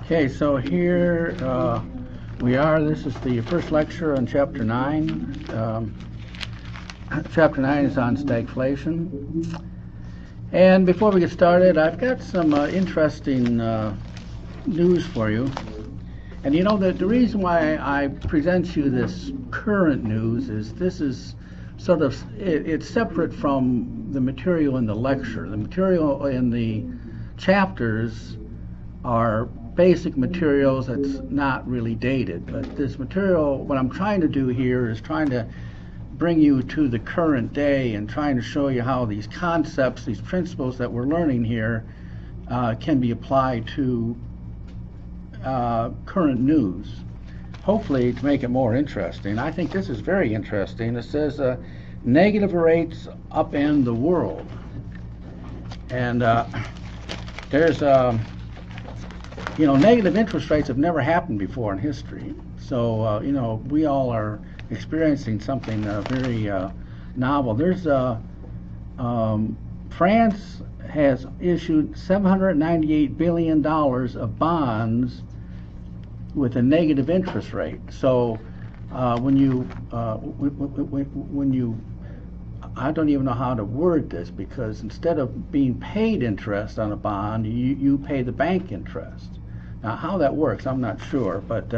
Okay, so here we are. This is the first lecture on Chapter 9. Chapter 9 is on stagflation. And before we get started, I've got some interesting news for you. And you know, the reason why I present you this current news is this is sort of, it's separate from the material in the lecture. The material in the chapters are basic materials that's not really dated, but this material, what I'm trying to do here is trying to bring you to the current day and trying to show you how these concepts, these principles that we're learning here can be applied to current news, hopefully to make it more interesting. I think this is very interesting. It says negative rates upend the world, and there's negative interest rates have never happened before in history. So, we all are experiencing something very novel. There's France has issued $798 billion of bonds with a negative interest rate. So, when you I don't even know how to word this, because instead of being paid interest on a bond, you pay the bank interest. Now, how that works, I'm not sure, but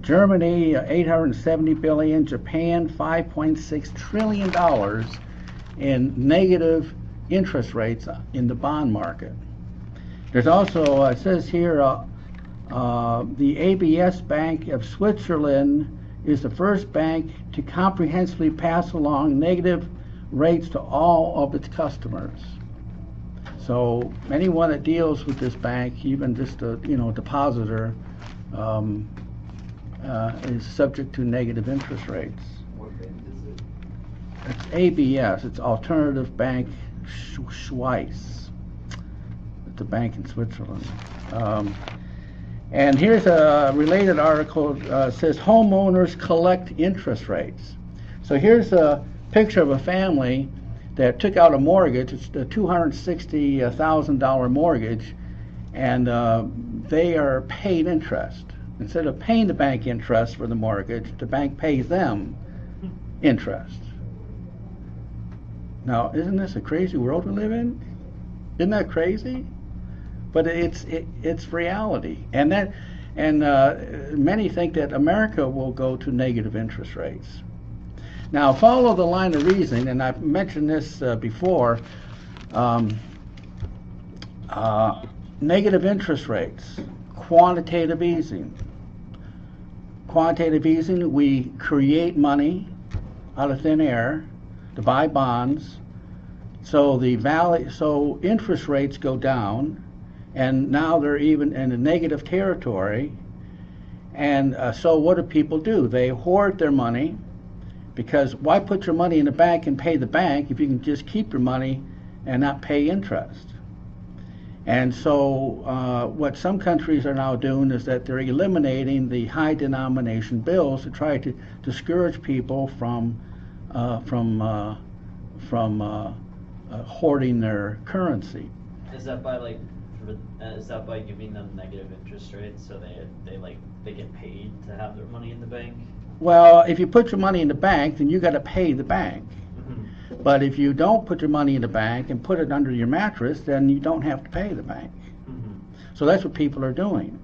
Germany, $870 billion, Japan, $5.6 trillion in negative interest rates in the bond market. There's also, it says here, the ABS Bank of Switzerland is the first bank to comprehensively pass along negative rates to all of its customers. So anyone that deals with this bank, even just a depositor, is subject to negative interest rates. What bank is it? It's ABS. It's Alternative Bank Schweiz. It's a bank in Switzerland. And here's a related article. Says homeowners collect interest rates. So here's a picture of a family that took out a mortgage. It's a $260,000 mortgage, and they are paid interest. Instead of paying the bank interest for the mortgage, the bank pays them interest. Now, isn't this a crazy world we live in? Isn't that crazy? But it's reality, and many think that America will go to negative interest rates. Now, follow the line of reasoning, and I've mentioned this before. Negative interest rates, quantitative easing. Quantitative easing, we create money out of thin air to buy bonds, so so interest rates go down, and now they're even in a negative territory. And so what do people do? They hoard their money, because why put your money in the bank and pay the bank if you can just keep your money and not pay interest? And so what some countries are now doing is that they're eliminating the high denomination bills to try to discourage people from hoarding their currency. Is that by giving them negative interest rates, so they get paid to have their money in the bank? Well, if you put your money in the bank, then you got to pay the bank. Mm-hmm. But if you don't put your money in the bank and put it under your mattress, then you don't have to pay the bank. Mm-hmm. So that's what people are doing.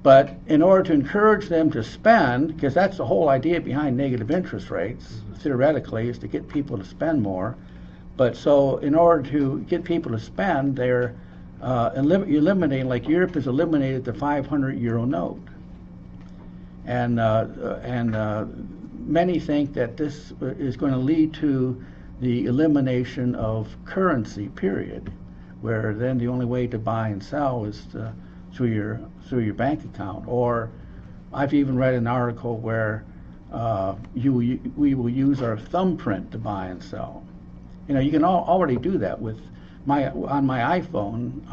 But in order to encourage them to spend, because that's the whole idea behind negative interest rates, theoretically, is to get people to spend more. But so in order to get people to spend, they're eliminating, like Europe has eliminated the 500 euro note. And many think that this is going to lead to the elimination of currency, period, where then the only way to buy and sell is through your bank account. Or I've even read an article where we will use our thumbprint to buy and sell. You can already do that with on my iPhone.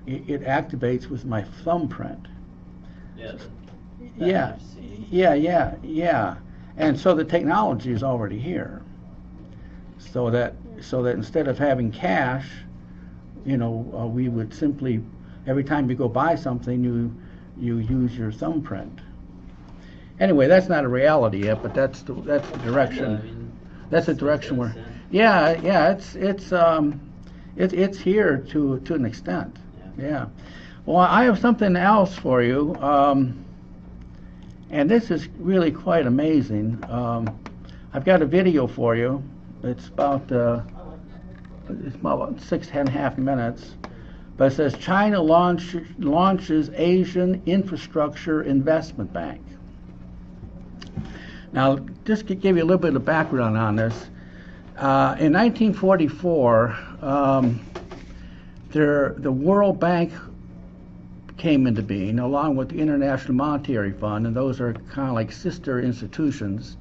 It activates with my thumbprint. Yeah. Yeah. And so the technology is already here. So that instead of having cash, we would simply every time you go buy something, you use your thumbprint. Anyway, that's not a reality yet, but that's the direction. Kinda, I mean, That's the still direction exists, we're. yeah. Yeah. It's here to an extent. Yeah. Yeah. Well, I have something else for you, and this is really quite amazing. I've got a video for you. It's about 6.5 minutes, but it says China launches Asian Infrastructure Investment Bank. Now, just to give you a little bit of background on this, in 1944, the World Bank came into being, along with the International Monetary Fund, and those are kind of like sister institutions.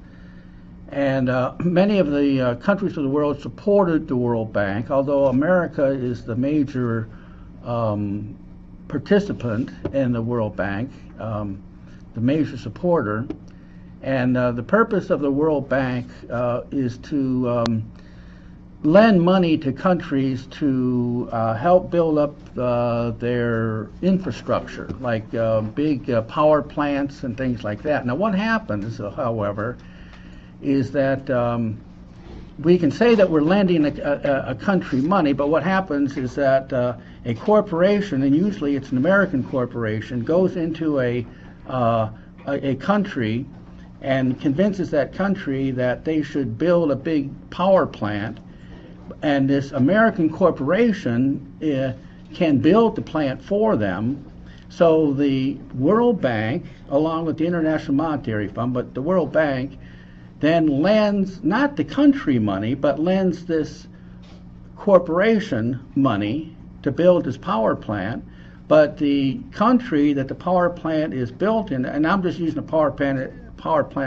And many of the countries of the world supported the World Bank, although America is the major participant in the World Bank, the major supporter. And the purpose of the World Bank is to lend money to countries to help build up their infrastructure, like big power plants and things like that. Now, what happens, however, is that we can say that we're lending a country money, but what happens is that a corporation, and usually it's an American corporation, goes into a country and convinces that country that they should build a big power plant, and this American corporation can build the plant for them. So the World Bank, along with the International Monetary Fund, but the World Bank then lends not the country money, but lends this corporation money to build this power plant. But the country that the power plant is built in, and I'm just using a power plant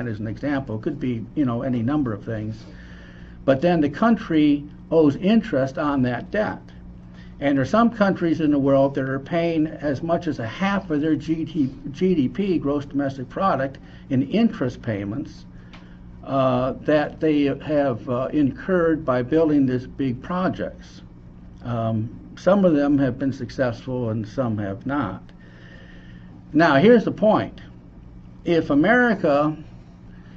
as an example, it could be any number of things, but then the country owes interest on that debt. And there are some countries in the world that are paying as much as a half of their GDP, gross domestic product, in interest payments that they have incurred by building these big projects. Some of them have been successful and some have not. Now, here's the point. If America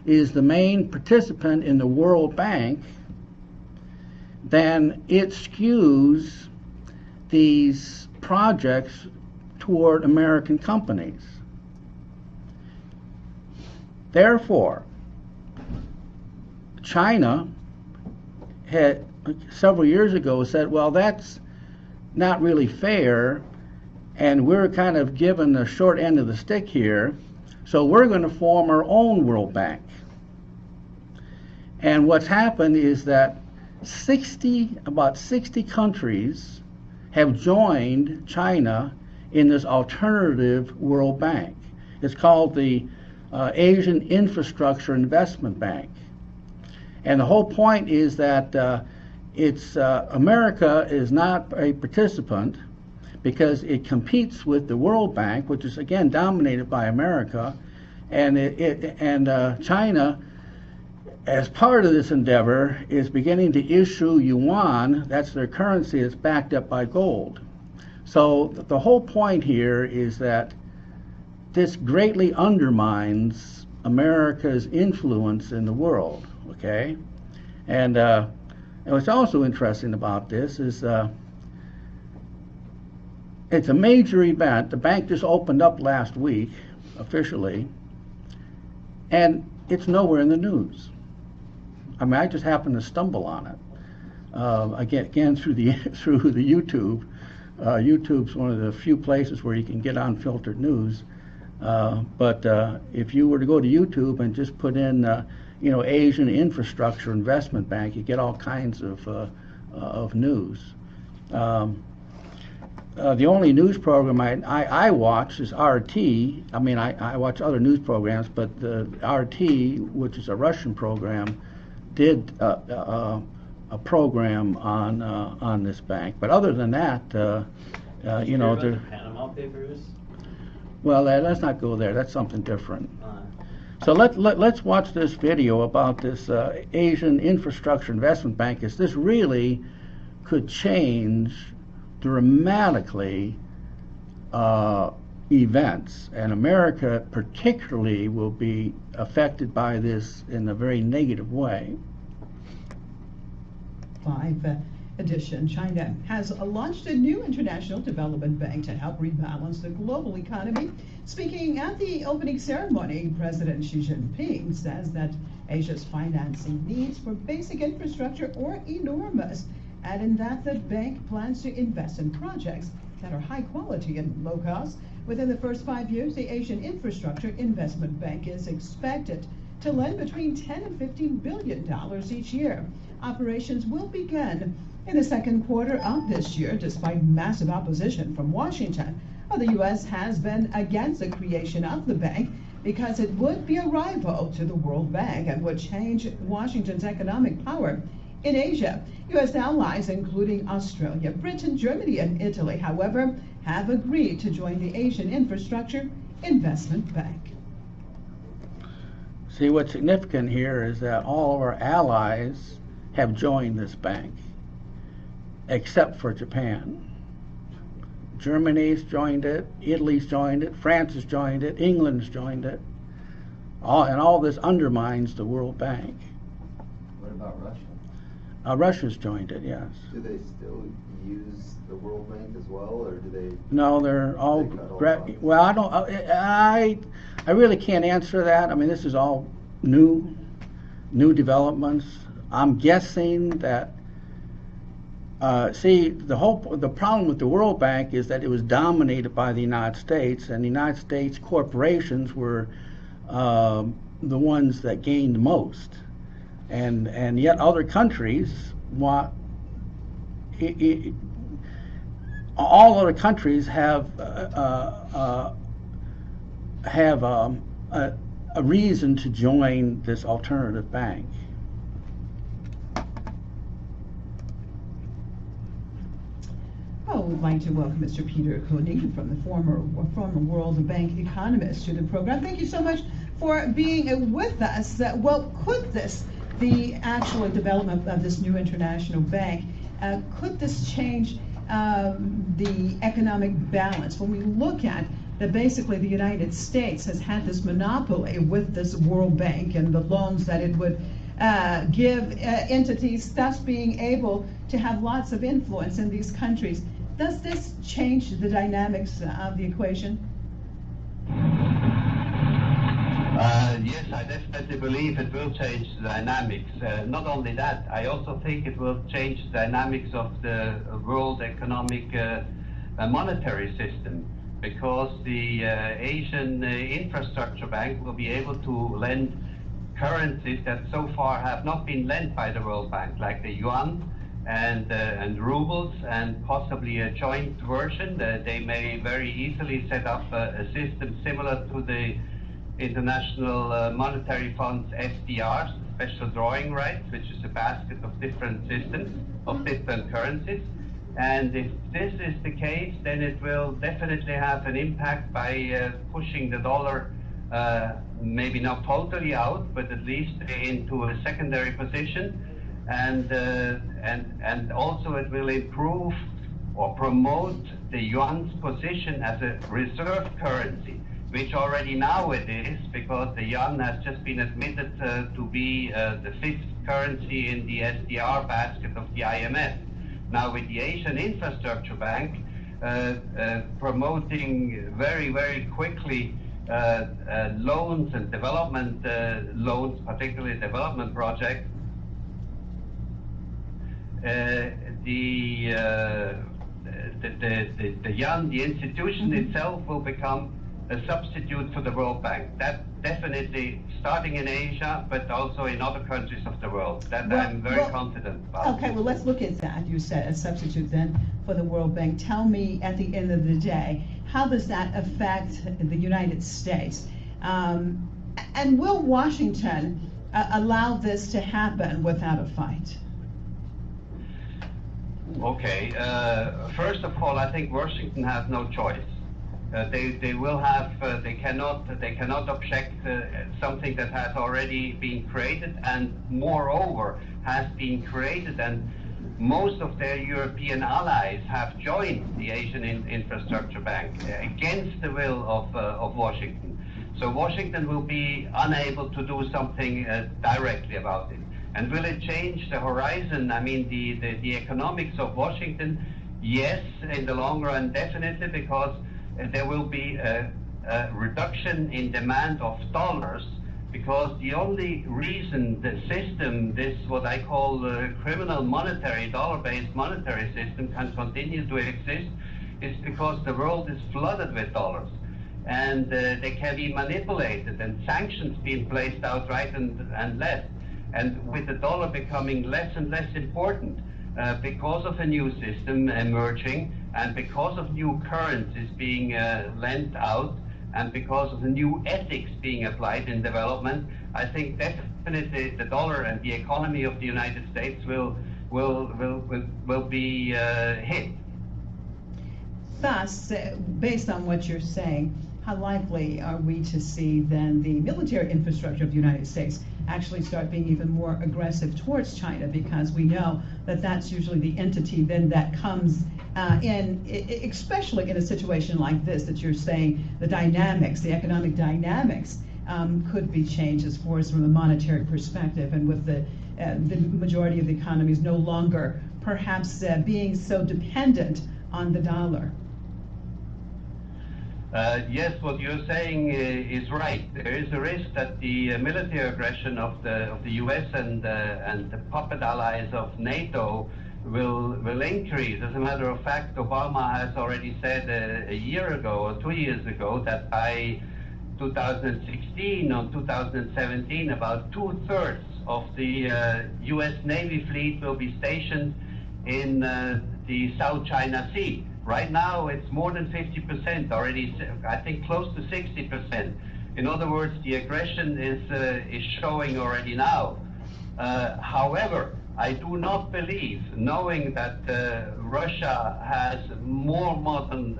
is the main participant in the World Bank, then it skews these projects toward American companies. Therefore, China had several years ago said, well, that's not really fair, and we're kind of given the short end of the stick here, so we're going to form our own World Bank. And what's happened is that about 60 countries have joined China in this alternative World Bank. It's called the Asian Infrastructure Investment Bank. And the whole point is that America is not a participant because it competes with the World Bank, which is again dominated by America, and China, as part of this endeavor, is beginning to issue yuan. That's their currency. That's backed up by gold. So the whole point here is that this greatly undermines America's influence in the world. Okay, and what's also interesting about this is it's a major event. The bank just opened up last week officially, and it's nowhere in the news. I mean, I just happened to stumble on it again through the YouTube. YouTube's one of the few places where you can get unfiltered news. But if you were to go to YouTube and just put in, Asian Infrastructure Investment Bank, you get all kinds of news. The only news program I watch is RT. I mean, I watch other news programs, but the RT, which is a Russian program, did a program on this bank. But other than that, the Panama Papers. Well, let's not go there. That's something different. So let's watch this video about this Asian Infrastructure Investment Bank. As this really could change dramatically uh, events, and America particularly will be affected by this in a very negative way. Edition. China has launched a new international development bank to help rebalance the global economy. Speaking at the opening ceremony, President Xi Jinping says that Asia's financing needs for basic infrastructure are enormous, adding that the bank plans to invest in projects that are high quality and low cost. Within the first 5 years, the Asian Infrastructure Investment Bank is expected to lend between $10 and $15 billion each year. Operations will begin in the second quarter of this year, despite massive opposition from Washington. The U.S. has been against the creation of the bank because it would be a rival to the World Bank and would change Washington's economic power in Asia. U.S. allies, including Australia, Britain, Germany, and Italy, however, have agreed to join the Asian Infrastructure Investment Bank. See, what's significant here is that all of our allies have joined this bank, except for Japan. Germany's joined it, Italy's joined it, France has joined it, England's joined it. And all this undermines the World Bank. What about Russia? Russia's joined it, yes. Do they still use the World Bank as well, or do they? No, they're all. Well, I don't. I really can't answer that. I mean, this is all new developments. I'm guessing that. The problem with the World Bank is that it was dominated by the United States, and the United States corporations were the ones that gained most, and yet other countries want. All other countries have a reason to join this alternative bank. We'd like to welcome Mr. Peter Koenig from the former World Bank economist to the program. Thank you so much for being with us. Could the actual development of this new international bank, could this change the economic balance? When we look at that, basically the United States has had this monopoly with this World Bank and the loans that it would give entities, thus being able to have lots of influence in these countries. Does this change the dynamics of the equation? Yes, I definitely believe it will change the dynamics. Not only that, I also think it will change the dynamics of the world economic monetary system, because the Asian Infrastructure Bank will be able to lend currencies that so far have not been lent by the World Bank, like the yuan and rubles, and possibly a joint version. They may very easily set up a system similar to the International Monetary Fund's SDRs, special drawing rights, which is a basket of different systems, of different currencies. And if this is the case, then it will definitely have an impact by pushing the dollar, maybe not totally out, but at least into a secondary position. And also it will improve or promote the yuan's position as a reserve currency, which already now it is, because the yuan has just been admitted to be the fifth currency in the SDR basket of the IMF. Now with the Asian Infrastructure Bank promoting very, very quickly loans and development loans, particularly development projects, the yuan, the institution itself, will become a substitute for the World Bank. That definitely, starting in Asia, but also in other countries of the world. That I'm very confident about. Okay, well, let's look at that. You said a substitute then for the World Bank. Tell me, at the end of the day, how does that affect the United States? And will Washington allow this to happen without a fight? Okay, first of all, I think Washington has no choice. They will have, they cannot object something that has already been created, and moreover has been created and most of their European allies have joined the Asian Infrastructure Bank against the will of Washington. So Washington will be unable to do something directly about it. And will it change the horizon? I mean, the economics of Washington, yes, in the long run, definitely, because there will be a reduction in demand of dollars, because the only reason the system, this what I call the criminal monetary, dollar-based monetary system, can continue to exist is because the world is flooded with dollars. And they can be manipulated and sanctions being placed out right and left. And with the dollar becoming less and less important because of a new system emerging and because of new currencies being lent out and because of the new ethics being applied in development, I think definitely the dollar and the economy of the United States will be hit. Thus, based on what you're saying, how likely are we to see then the military infrastructure of the United States actually start being even more aggressive towards China? Because we know that that's usually the entity then that comes in, especially in a situation like this, that you're saying the dynamics, the economic dynamics could be changed as far as from a monetary perspective, and with the majority of the economies no longer perhaps being so dependent on the dollar. Yes, what you're saying is right. There is a risk that the military aggression of the U.S. and the puppet allies of NATO will increase. As a matter of fact, Obama has already said a year ago or 2 years ago that by 2016 or 2017, about 2/3 of the U.S. Navy fleet will be stationed in the South China Sea. Right now, it's more than 50% already, I think close to 60%. In other words, the aggression is showing already now. However, I do not believe, knowing that Russia has a more modern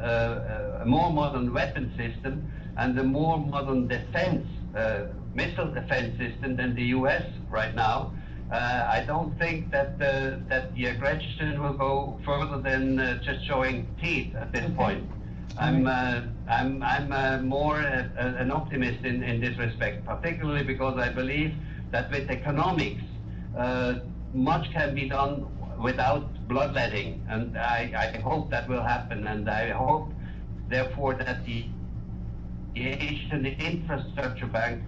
weapon system and a more modern defense, missile defense system than the US right now, I don't think that the aggression will go further than just showing teeth at this point. I'm more an optimist in this respect, particularly because I believe that with economics, much can be done without bloodletting, and I hope that will happen, and I hope, therefore, that the Asian Infrastructure Bank.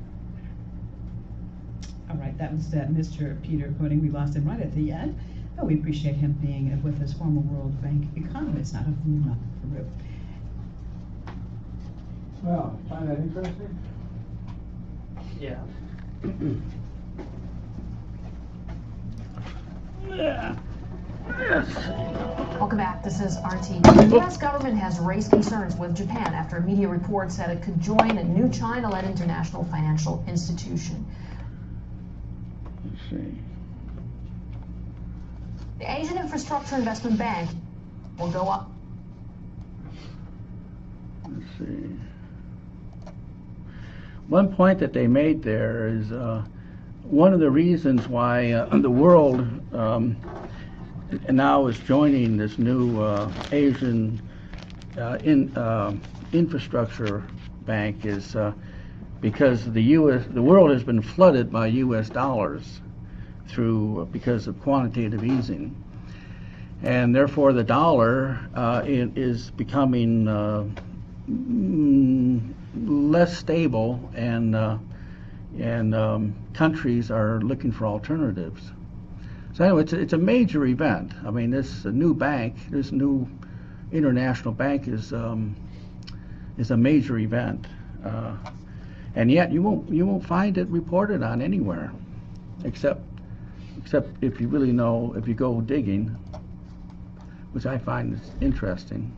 All right, that was Mr. Peter Koenig. We lost him right at the end. Oh, we appreciate him being with us, former World Bank economist out of Lima, Peru. Well, find that interesting? Yeah. Yeah. Yes. Welcome back. This is RT. The U.S. government has raised concerns with Japan after media reports that it could join a new China-led international financial institution. Let's see. The Asian Infrastructure Investment Bank will go up. Let's see. One point that they made there is one of the reasons why the world now is joining this new Asian infrastructure bank is because the world has been flooded by U.S. dollars because of quantitative easing, and therefore the dollar is becoming less stable, and countries are looking for alternatives. So anyway, it's a major event. I mean, this new international bank is a major event, and yet you won't find it reported on anywhere, except if you really know, if you go digging, which I find is interesting.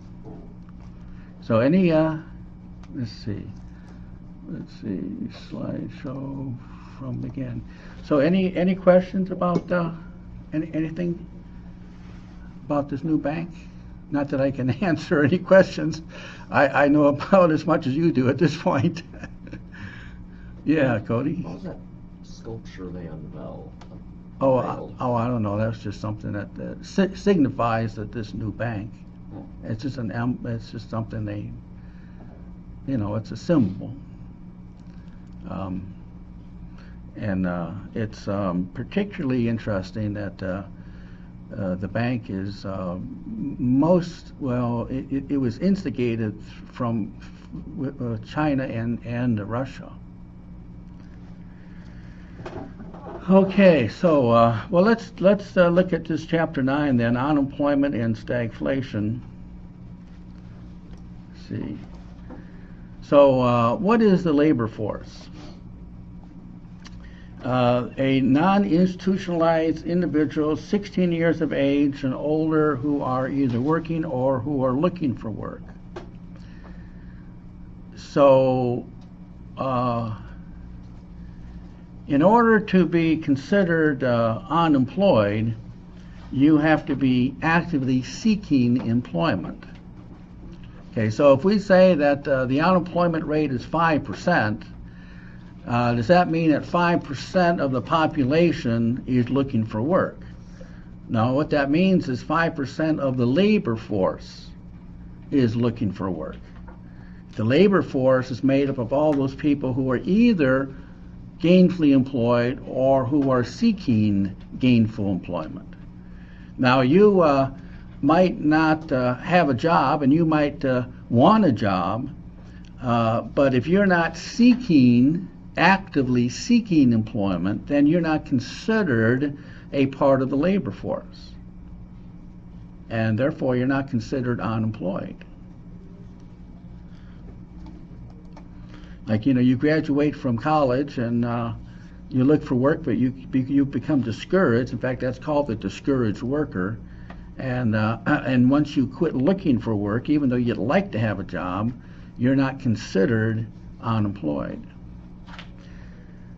So any let's see, slideshow from begin. So any questions about anything about this new bank? Not that I can answer any questions. I know about as much as you do at this point. Yeah, Cody? What was that sculpture they unveiled? I don't know. That's just something that signifies that this new bank. It's just it's just something they, it's a symbol. And it's particularly interesting that the bank is it was instigated from China and Russia. Okay, so let's look at this chapter 9 then, unemployment and stagflation. Let's see. So what is the labor force? A non-institutionalized individual 16 years of age and older who are either working or who are looking for work. So in order to be considered unemployed, you have to be actively seeking employment. Okay, so if we say that the unemployment rate is 5%, does that mean that 5% of the population is looking for work? No, what that means is 5% of the labor force is looking for work. The labor force is made up of all those people who are either gainfully employed or who are seeking gainful employment. Now, you might not have a job, and you might want a job, but if you're not actively seeking employment, then you're not considered a part of the labor force, and therefore you're not considered unemployed. Like, you graduate from college and you look for work, but you become discouraged. In fact, that's called the discouraged worker. And once you quit looking for work, even though you'd like to have a job, you're not considered unemployed.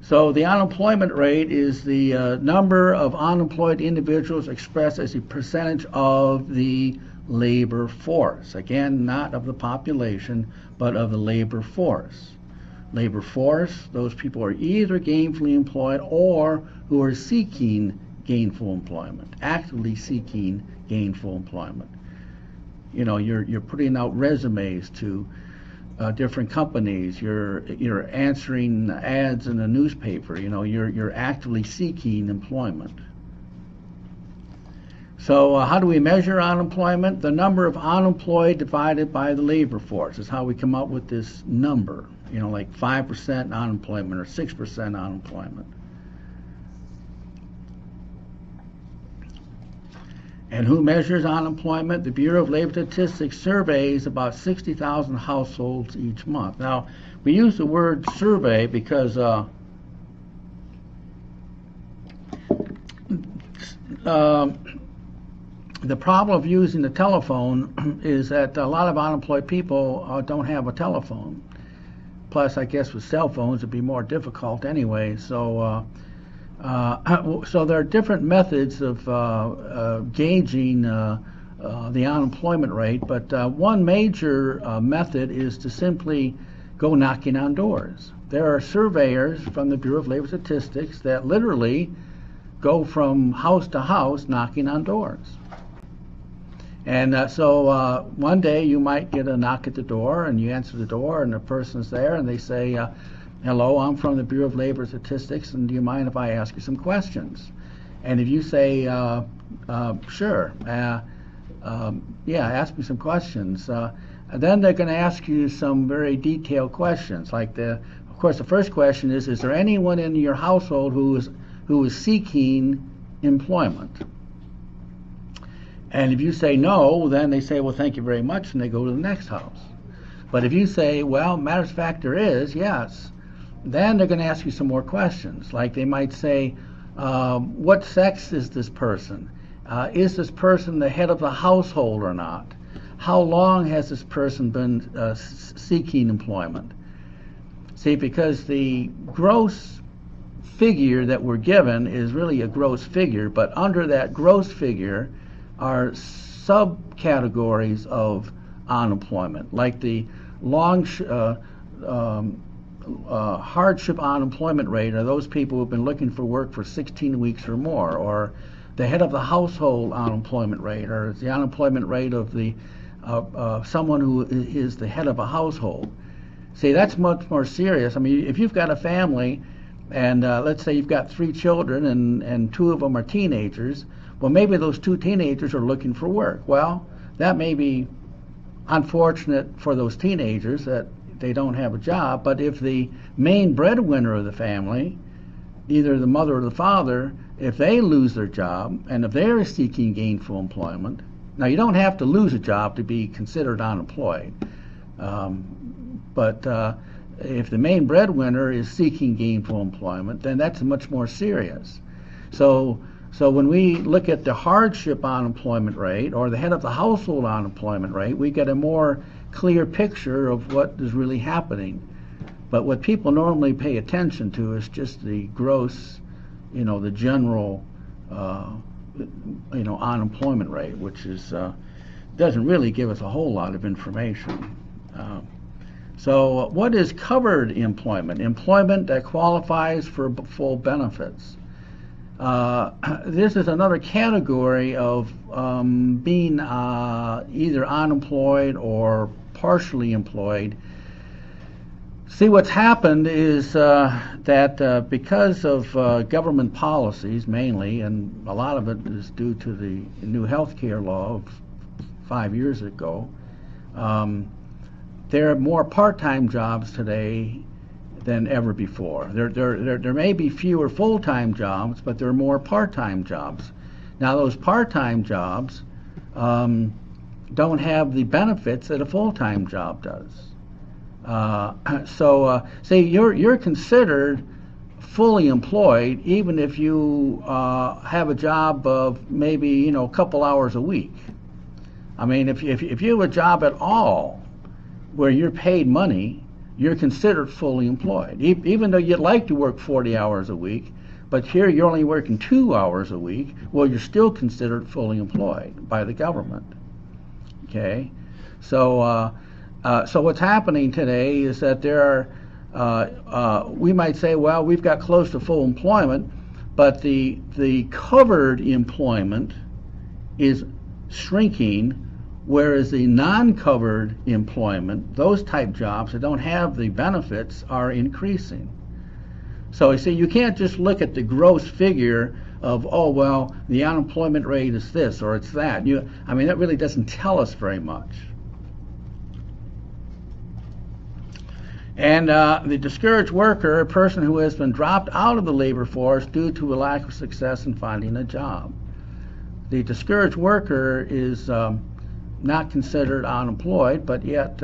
So the unemployment rate is the number of unemployed individuals expressed as a percentage of the labor force. Again, not of the population, but of the labor force. Labor force, those people are either gainfully employed or who are seeking gainful employment, actively seeking gainful employment. You're putting out resumes to different companies. You're answering ads in the newspaper. You're actively seeking employment. So how do we measure unemployment? The number of unemployed divided by the labor force is how we come up with this number. Like 5% unemployment or 6% unemployment. And who measures unemployment? The Bureau of Labor Statistics surveys about 60,000 households each month. Now, we use the word survey because the problem of using the telephone is that a lot of unemployed people don't have a telephone. Plus, I guess with cell phones it'd be more difficult anyway. So there are different methods of gauging the unemployment rate, but one major method is to simply go knocking on doors. There are surveyors from the Bureau of Labor Statistics that literally go from house to house knocking on doors. And so one day you might get a knock at the door, and you answer the door, and the person's there, and they say, hello, I'm from the Bureau of Labor Statistics, and do you mind if I ask you some questions? And if you say, sure, yeah, ask me some questions, then they're going to ask you some very detailed questions. Like, of course, the first question is there anyone in your household who is seeking employment? And if you say no, then they say, well, thank you very much, and they go to the next house. But if you say, well, matter of fact, there is, yes, then they're going to ask you some more questions. Like they might say, what sex is this person? Is this person the head of the household or not? How long has this person been seeking employment? See, because the gross figure that we're given is really a gross figure, but under that gross figure are subcategories of unemployment, like the hardship unemployment rate are those people who've been looking for work for 16 weeks or more, or the head of the household unemployment rate, or the unemployment rate of the someone who is the head of a household. See, that's much more serious. I mean, if you've got a family, and let's say you've got 3 children, and 2 of them are teenagers, well, maybe those 2 teenagers are looking for work. Well, that may be unfortunate for those teenagers that they don't have a job, but if the main breadwinner of the family, either the mother or the father, if they lose their job and if they're seeking gainful employment, now you don't have to lose a job to be considered unemployed, but if the main breadwinner is seeking gainful employment, then that's much more serious. So when we look at the hardship unemployment rate or the head of the household unemployment rate, we get a more clear picture of what is really happening. But what people normally pay attention to is just the gross, the general, unemployment rate, which is doesn't really give us a whole lot of information. So what is covered employment? Employment that qualifies for full benefits. This is another category of being either unemployed or partially employed. See, what's happened is that because of government policies mainly, and a lot of it is due to the new health care law of 5 years ago, there are more part-time jobs today than ever before. There may be fewer full-time jobs, but there are more part-time jobs. Now, those part-time jobs don't have the benefits that a full-time job does. Say you're considered fully employed even if you have a job of maybe a couple hours a week. I mean, if you have a job at all where you're paid money, you're considered fully employed, even though you'd like to work 40 hours a week, but here you're only working 2 hours a week. Well, you're still considered fully employed by the government. Okay, so what's happening today is that there are, we might say, well, we've got close to full employment, but the covered employment is shrinking, whereas the non-covered employment, those type jobs that don't have the benefits, are increasing. So you see, you can't just look at the gross figure of, oh, well, the unemployment rate is this or it's that. I mean, that really doesn't tell us very much. And the discouraged worker, a person who has been dropped out of the labor force due to a lack of success in finding a job. The discouraged worker is not considered unemployed, but yet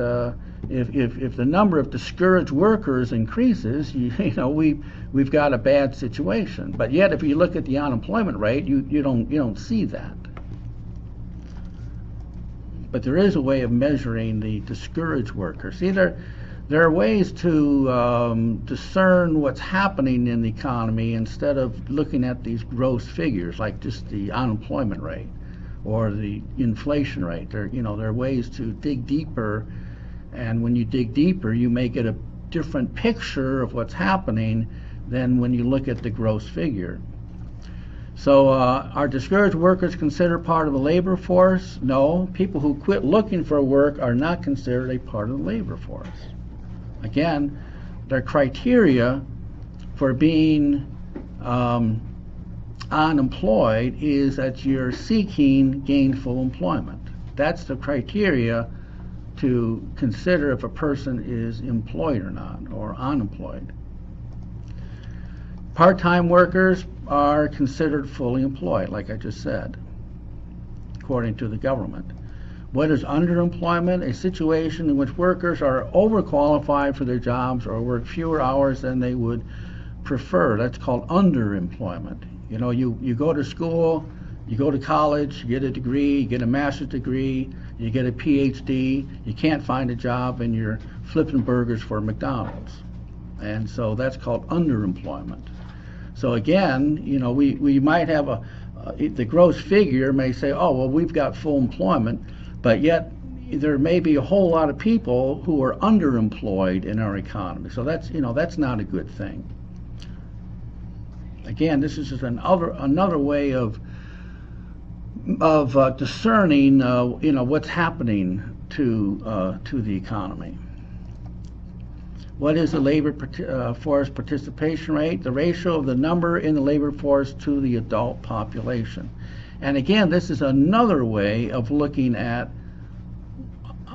if the number of discouraged workers increases, we've got a bad situation. But yet, if you look at the unemployment rate, you don't see that. But there is a way of measuring the discouraged worker. See, there are ways to discern what's happening in the economy instead of looking at these gross figures like just the unemployment rate or the inflation rate. There are ways to dig deeper, and when you dig deeper, you may get a different picture of what's happening than when you look at the gross figure. So are discouraged workers considered part of the labor force? No. People who quit looking for work are not considered a part of the labor force. Again, their criteria for being unemployed is that you're seeking gainful employment. That's the criteria to consider if a person is employed or not, or unemployed. Part-time workers are considered fully employed, like I just said, according to the government. What is underemployment? A situation in which workers are overqualified for their jobs or work fewer hours than they would prefer. That's called underemployment. You go to school, you go to college, you get a degree, you get a master's degree, you get a PhD, you can't find a job, and you're flipping burgers for McDonald's. And so that's called underemployment. So again, we might have the gross figure may say, oh, well, we've got full employment, but yet there may be a whole lot of people who are underemployed in our economy. So that's not a good thing. Again, this is just another way of discerning what's happening to the economy. What is the labor force participation rate? The ratio of the number in the labor force to the adult population. And again, this is another way of looking at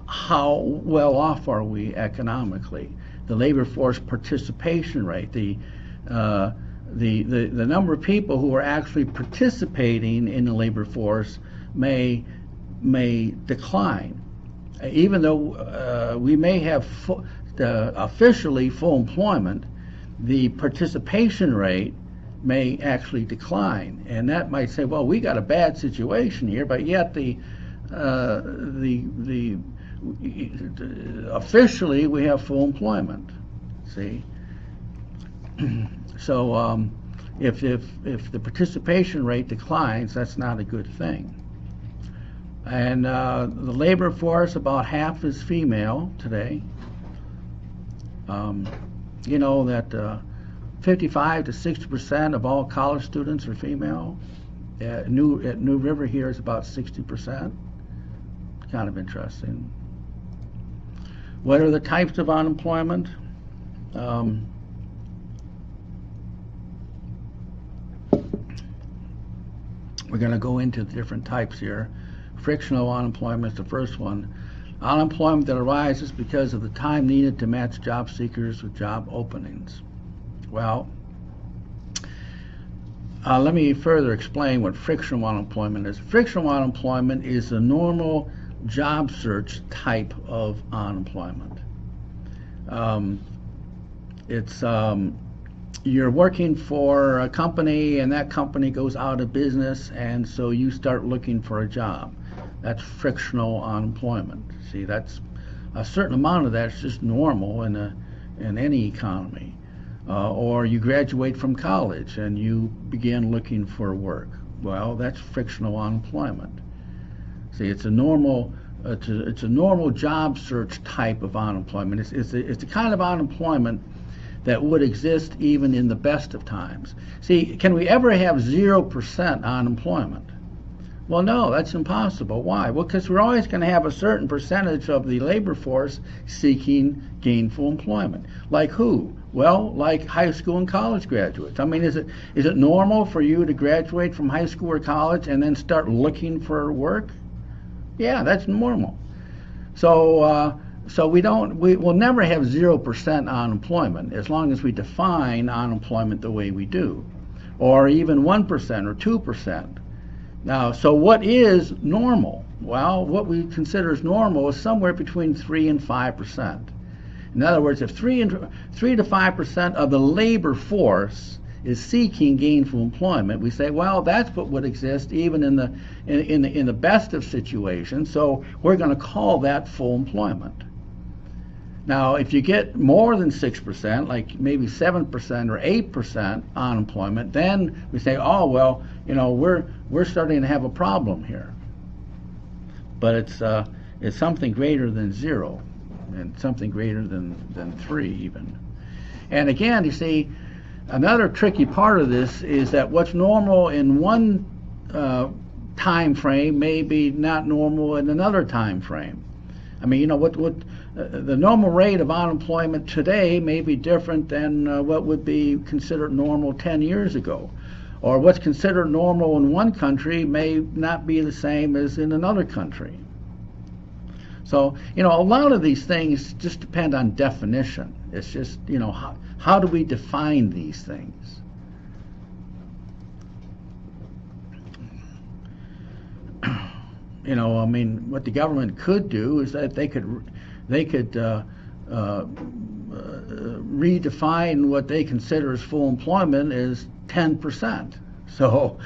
how well off are we economically. The labor force participation rate, the number of people who are actually participating in the labor force may decline, even though we may have officially full employment. The participation rate may actually decline, and that might say, well, we got a bad situation here, but yet officially we have full employment. See, so if the participation rate declines, that's not a good thing. And the labor force, about half is female today. You know that 55 to 60% of all college students are female. At New River here is about 60%. Kind of interesting. What are the types of unemployment? We're going to go into the different types here. Frictional unemployment is the first one. Unemployment that arises because of the time needed to match job seekers with job openings. Well, let me further explain what frictional unemployment is. Frictional unemployment is a normal job search type of unemployment. It's you're working for a company and that company goes out of business, and so you start looking for a job. That's frictional unemployment. See, that's a certain amount of that's just normal in any economy. Or you graduate from college and you begin looking for work. Well, that's frictional unemployment. See, it's a normal job search type of unemployment. It's the kind of unemployment that would exist even in the best of times. See, can we ever have 0% unemployment? Well, no, that's impossible. Why? Well, because we're always going to have a certain percentage of the labor force seeking gainful employment. Like who? Well, like high school and college graduates. I mean, is it normal for you to graduate from high school or college and then start looking for work? Yeah, that's normal. So we'll never have 0% unemployment as long as we define unemployment the way we do, or even 1% or 2%. Now, so what is normal? Well, what we consider as normal is somewhere between 3 and 5%. In other words, if 3 to 5% of the labor force is seeking gainful employment, we say, well, that's what would exist even in the best of situations. So we're going to call that full employment. Now, if you get more than 6%, like maybe 7% or 8% unemployment, then we say, oh, well, we're starting to have a problem here. But it's something greater than 0, and something greater than 3 even. And again, you see, another tricky part of this is that what's normal in one time frame may be not normal in another time frame. I mean, the normal rate of unemployment today may be different than what would be considered normal 10 years ago. Or what's considered normal in one country may not be the same as in another country. So, a lot of these things just depend on definition. It's just, how do we define these things? I mean, what the government could do is that they could redefine what they consider as full employment as 10%. So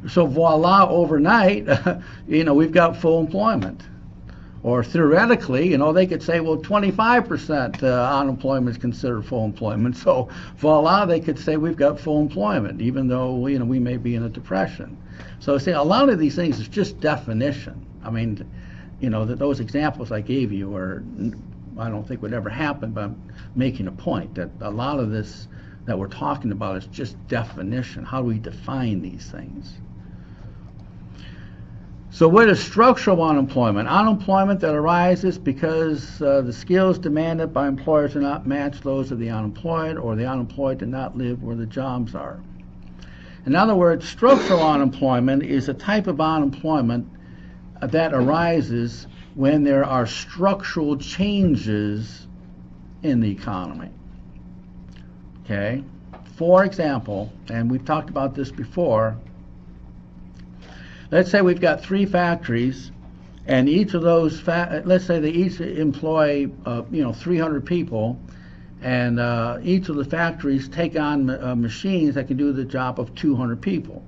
voila, overnight, we've got full employment. Or theoretically, they could say, well, 25% unemployment is considered full employment. So voila, they could say we've got full employment, even though we may be in a depression. So see, a lot of these things is just definition. I mean, that those examples I gave you I don't think would ever happen, but I'm making a point that a lot of this that we're talking about is just definition. How do we define these things? So what is structural unemployment? Unemployment that arises because the skills demanded by employers do not match those of the unemployed, or the unemployed do not live where the jobs are. In other words, structural unemployment is a type of unemployment that arises when there are structural changes in the economy. Okay? For example, and we've talked about this before, let's say we've got 3 factories, and each of those, let's say they each employ 300 people, and each of the factories take on machines that can do the job of 200 people.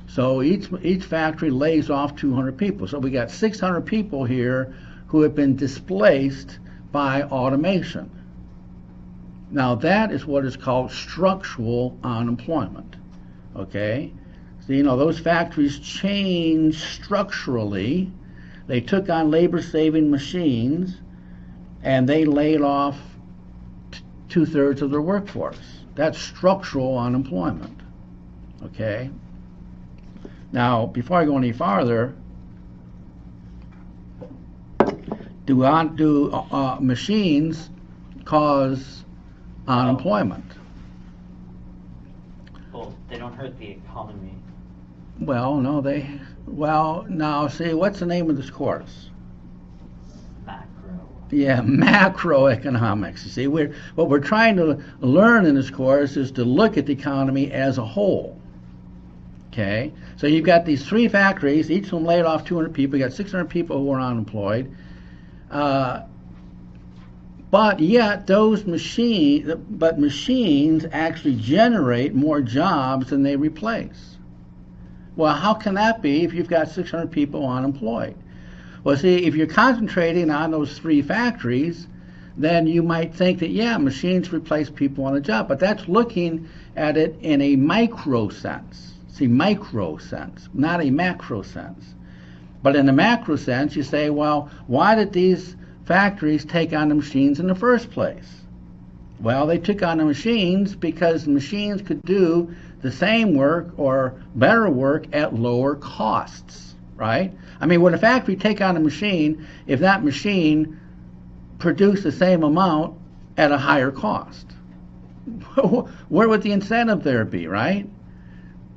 So each factory lays off 200 people. So we got 600 people here who have been displaced by automation. Now that is what is called structural unemployment. Okay? So those factories changed structurally. They took on labor-saving machines, and they laid off 2/3 of their workforce. That's structural unemployment. Okay? Now, before I go any farther, do machines cause unemployment? Well, they don't hurt the economy. Well, no, now, see, what's the name of this course? Macro. Yeah, macroeconomics. You see, what we're trying to learn in this course is to look at the economy as a whole. Okay, so you've got these 3 factories, each of them laid off 200 people. You got 600 people who are unemployed, but yet machines actually generate more jobs than they replace. Well, how can that be if you've got 600 people unemployed? Well, see, if you're concentrating on those 3 factories, then you might think that, yeah, machines replace people on a job, but that's looking at it in a micro sense. See, micro sense, not a macro sense. But in a macro sense, you say, well, why did these factories take on the machines in the first place? Well, they took on the machines because the machines could do the same work or better work at lower costs, right? I mean, would a factory take on a machine if that machine produced the same amount at a higher cost? Where would the incentive there be, right?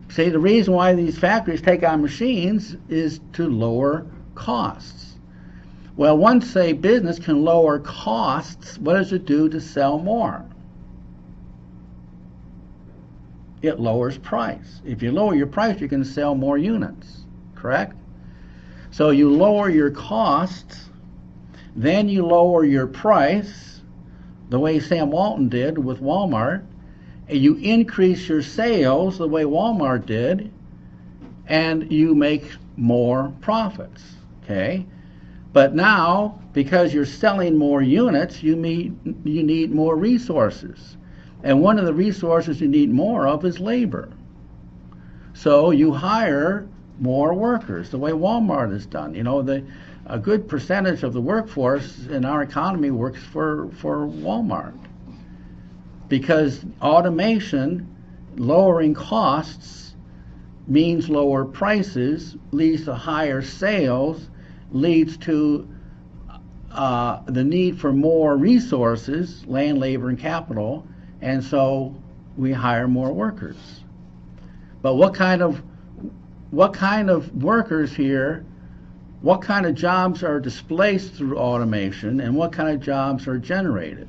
See, the reason why these factories take on machines is to lower costs. Well, once a business can lower costs, what does it do to sell more? It lowers price. If you lower your price, you can sell more units, correct? So you lower your costs, then you lower your price, the way Sam Walton did with Walmart, and you increase your sales the way Walmart did, and you make more profits, okay? But now, because you're selling more units, you need more resources. And one of the resources you need more of is labor. So you hire more workers, the way Walmart has done. A good percentage of the workforce in our economy works for Walmart. Because automation, lowering costs, means lower prices, leads to higher sales, leads to the need for more resources, land, labor, and capital, and so we hire more workers. But what kind of workers here, what kind of jobs are displaced through automation, and what kind of jobs are generated?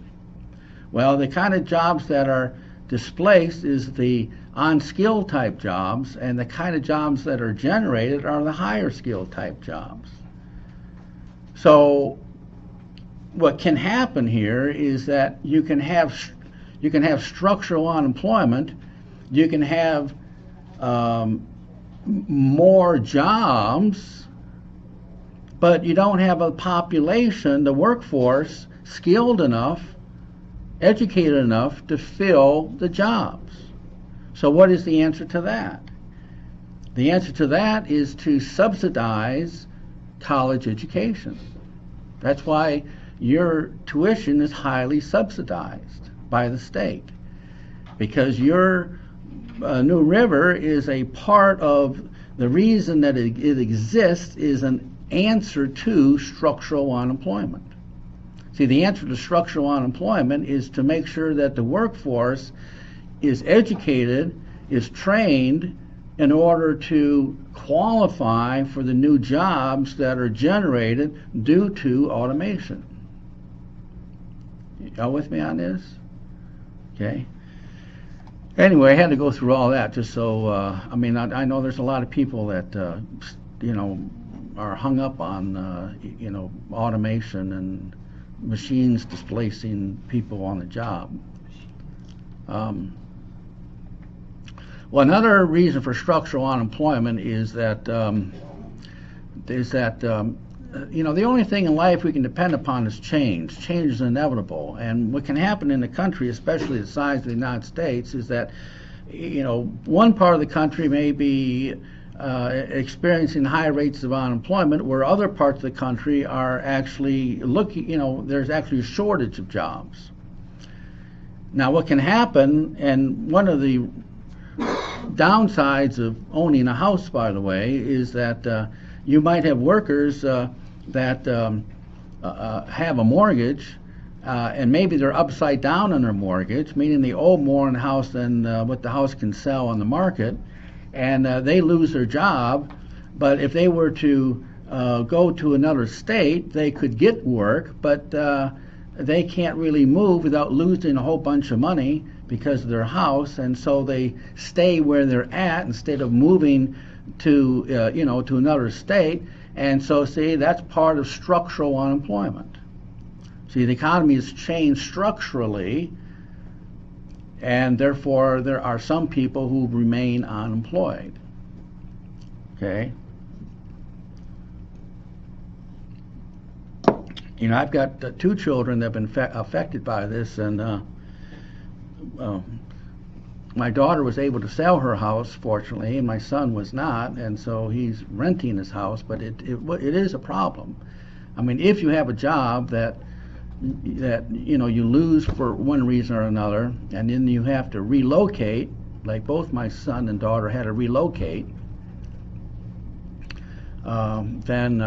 Well, the kind of jobs that are displaced is the unskilled type jobs, and the kind of jobs that are generated are the higher skilled type jobs. So what can happen here is that you can have structural unemployment, you can have more jobs, but you don't have a population, the workforce, skilled enough, educated enough to fill the jobs. So what is the answer to that? The answer to that is to subsidize college education. That's why your tuition is highly subsidized by the state, because your New River is a part of the reason that it exists is an answer to structural unemployment. See, the answer to structural unemployment is to make sure that the workforce is educated, is trained in order to qualify for the new jobs that are generated due to automation. Y'all with me on this? Okay. Anyway, I had to go through all that just so, I mean, I know there's a lot of people that, are hung up on, automation and machines displacing people on the job. Well, another reason for structural unemployment is that the only thing in life we can depend upon is change. Change is inevitable, and what can happen in a country, especially the size of the United States, is that one part of the country may be experiencing high rates of unemployment, where other parts of the country are actually there's actually a shortage of jobs. Now, what can happen, and one of the downsides of owning a house, by the way, is that you might have workers that have a mortgage, and maybe they're upside down on their mortgage, meaning they owe more on the house than what the house can sell on the market, and they lose their job. But if they were to go to another state, they could get work, but they can't really move without losing a whole bunch of money because of their house, and so they stay where they're at instead of moving to to another state. And so, see, that's part of structural unemployment. See, the economy has changed structurally, and therefore there are some people who remain unemployed. Okay. I've got 2 children that have been affected by this, and my daughter was able to sell her house, fortunately, and my son was not, and so he's renting his house. But it is a problem. I mean, if you have a job that you lose for one reason or another, and then you have to relocate, like both my son and daughter had to relocate, then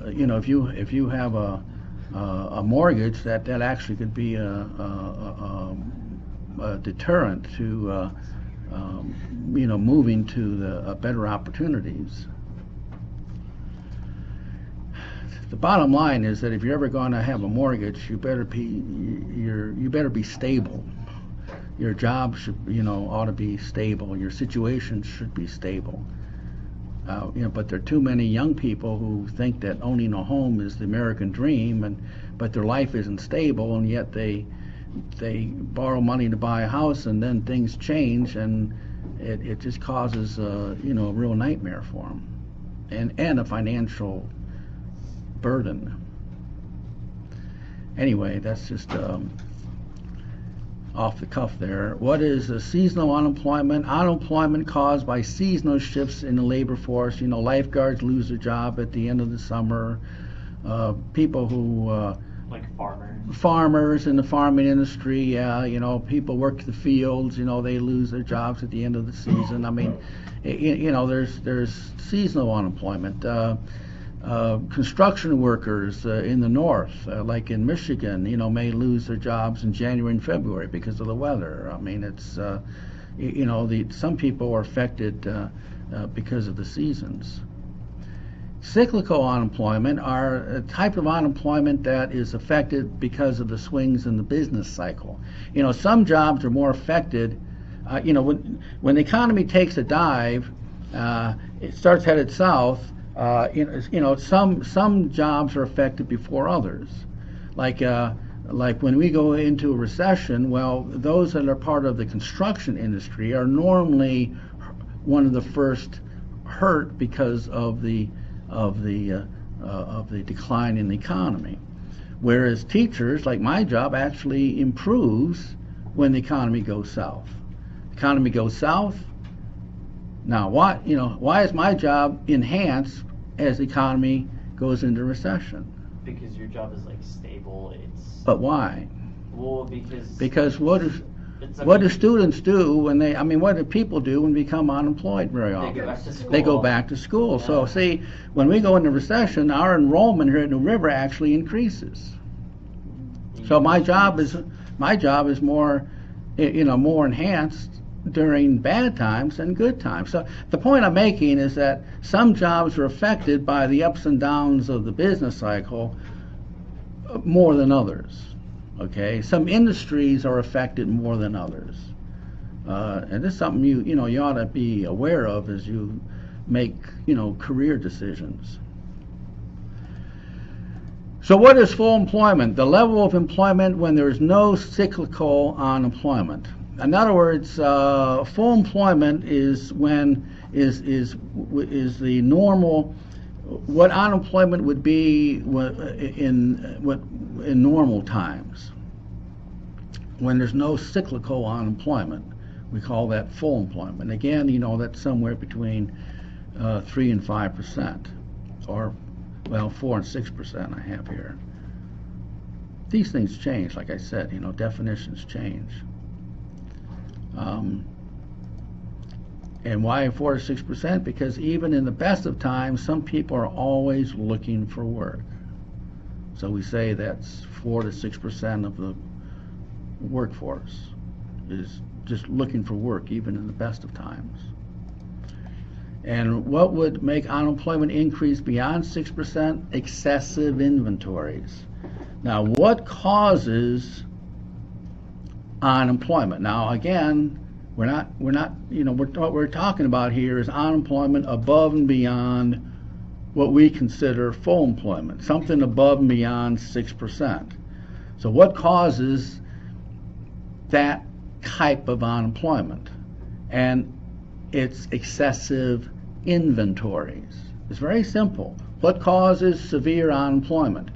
if you have a mortgage, that actually could be a deterrent to moving to the better opportunities. The bottom line is that if you're ever going to have a mortgage, you better be stable. Your job should ought to be stable. Your situation should be stable. But there are too many young people who think that owning a home is the American dream, but their life isn't stable, and yet they borrow money to buy a house, and then things change, and it just causes a real nightmare for them, and a financial burden. Anyway, that's just off the cuff there. What is seasonal unemployment? Unemployment caused by seasonal shifts in the labor force. Lifeguards lose their job at the end of the summer. People who like farmers in the farming industry, people work the fields, they lose their jobs at the end of the season. I mean, there's seasonal unemployment. Construction workers in the north, like in Michigan, may lose their jobs in January and February because of the weather. I mean, it's some people are affected because of the seasons. Cyclical unemployment are a type of unemployment that is affected because of the swings in the business cycle. Some jobs are more affected. When the economy takes a dive, it starts headed south. Some jobs are affected before others. Like when we go into a recession, well, those that are part of the construction industry are normally one of the first hurt because of the decline in the economy. Whereas teachers, like my job, actually improves when the economy goes south. Economy goes south. Now, why is my job enhanced as the economy goes into recession. Because your job is like stable. But why? Well, Because what do students do when what do people do when they become unemployed very often? They go back to school. They go back to school. Yeah. So see, when we go into recession, our enrollment here at New River actually increases. So my job is more, more enhanced during bad times than good times. So the point I'm making is that some jobs are affected by the ups and downs of the business cycle more than others. Okay, some industries are affected more than others, and this is something you ought to be aware of as you make career decisions. So what is full employment? The level of employment when there is no cyclical unemployment. In other words, full employment is when is the normal, what unemployment would be in normal times. When there's no cyclical unemployment, we call that full employment. Again, that's somewhere between 3 and 5%, or 4 and 6% I have here. These things change, like I said, definitions change. And why 4 to 6%? Because even in the best of times, some people are always looking for work. So we say that's 4 to 6% of the workforce is just looking for work, even in the best of times. And what would make unemployment increase beyond 6%? Excessive inventories. Now, what causes unemployment? Now, again, what we're talking about here is unemployment above and beyond what we consider full employment, something above and beyond 6%. So what causes that type of unemployment? And it's excessive inventories. It's very simple. What causes severe unemployment?